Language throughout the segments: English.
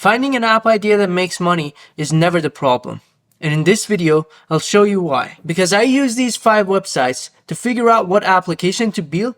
Finding an app idea that makes money is never the problem. And in this video, I'll show you why. Because I use these 5 websites to figure out what application to build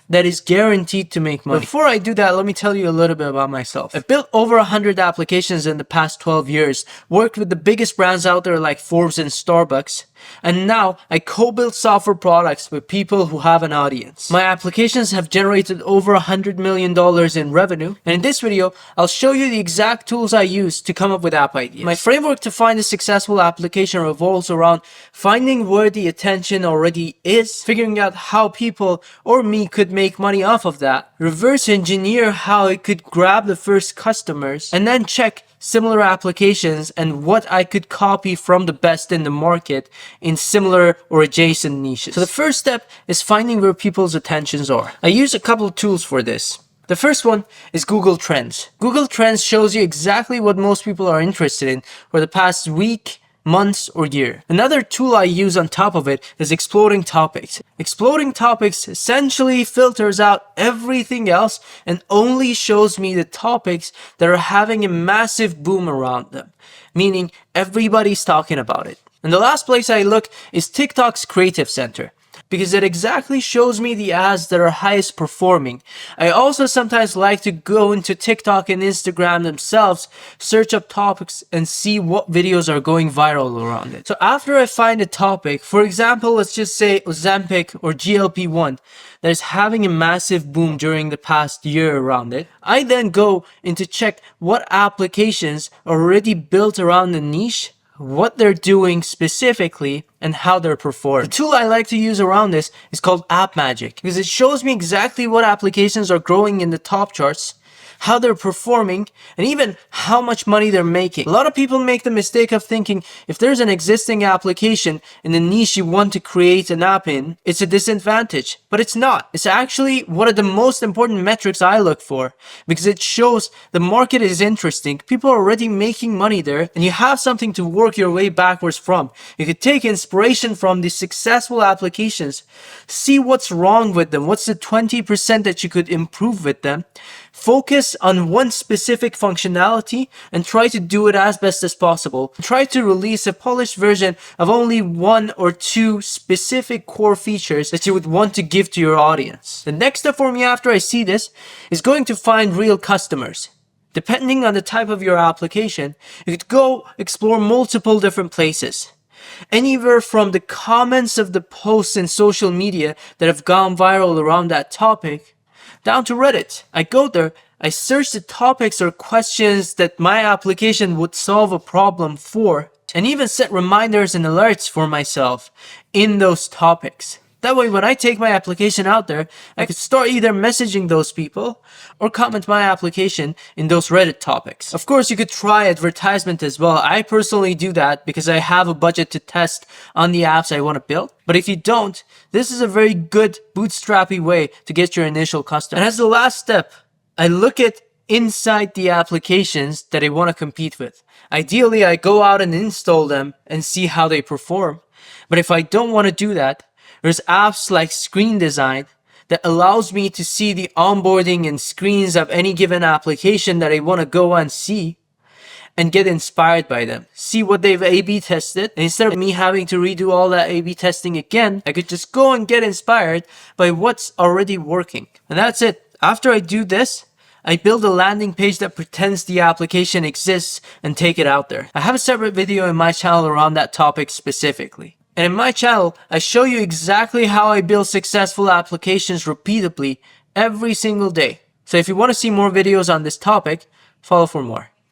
that is guaranteed to make money. Before I do that, let me tell you a little bit about myself. I built over 100 applications in the past 12 years, worked with the biggest brands out there like Forbes and Starbucks, and now I co-build software products with people who have an audience. My applications have generated over $100 million in revenue, and in this video, I'll show you the exact tools I use to come up with app ideas. My framework to find a successful application revolves around finding where the attention already is, figuring out how people or me could make money off of that, reverse engineer how it could grab the first customers, and then check similar applications and what I could copy from the best in the market in similar or adjacent niches. So the first step is finding where people's attentions are. I use a couple of tools for this. The first one is Google Trends. Google Trends shows you exactly what most people are interested in for the past week, months, or year. Another tool I use on top of it is Exploding Topics. Exploding Topics essentially filters out everything else and only shows me the topics that are having a massive boom around them, meaning everybody's talking about it. And the last place I look is TikTok's Creative Center, because it exactly shows me the ads that are highest performing. I also sometimes like to go into TikTok and Instagram themselves, search up topics, and see what videos are going viral around it. So after I find a topic, for example, let's just say Ozempic or GLP-1, that is having a massive boom during the past year around it, I then go into check what applications are already built around the niche, what they're doing specifically, and how they're performing. The tool I like to use around this is called App Magic, because it shows me exactly what applications are growing in the top charts, how they're performing, and even how much money they're making. A lot of people make the mistake of thinking if there's an existing application in the niche you want to create an app in, it's a disadvantage. But it's not. It's actually one of the most important metrics I look for, because it shows the market is interesting, people are already making money there, and you have something to work your way backwards from. You could take inspiration from these successful applications, see what's wrong with them, what's the 20% that you could improve with them, focus on one specific functionality and try to do it as best as possible. Try to release a polished version of only 1 or 2 specific core features that you would want to give to your audience. The next step for me after I see this is going to find real customers. Depending on the type of your application, you could go explore multiple different places. Anywhere from the comments of the posts in social media that have gone viral around that topic, down to Reddit. I go there, I search the topics or questions that my application would solve a problem for, and even set reminders and alerts for myself in those topics. That way, when I take my application out there, I could start either messaging those people or comment my application in those Reddit topics. Of course, you could try advertisement as well. I personally do that because I have a budget to test on the apps I want to build. But if you don't, this is a very good bootstrappy way to get your initial customer. And as the last step, I look at inside the applications that I want to compete with. Ideally, I go out and install them and see how they perform. But if I don't want to do that, there's apps like Screen Design that allows me to see the onboarding and screens of any given application that I want to go and see and get inspired by them. See what they've A/B tested, and instead of me having to redo all that A/B testing again, I could just go and get inspired by what's already working. And that's it. After I do this, I build a landing page that pretends the application exists and take it out there. I have a separate video in my channel around that topic specifically. And in my channel, I show you exactly how I build successful applications repeatedly every single day. So if you want to see more videos on this topic, follow for more.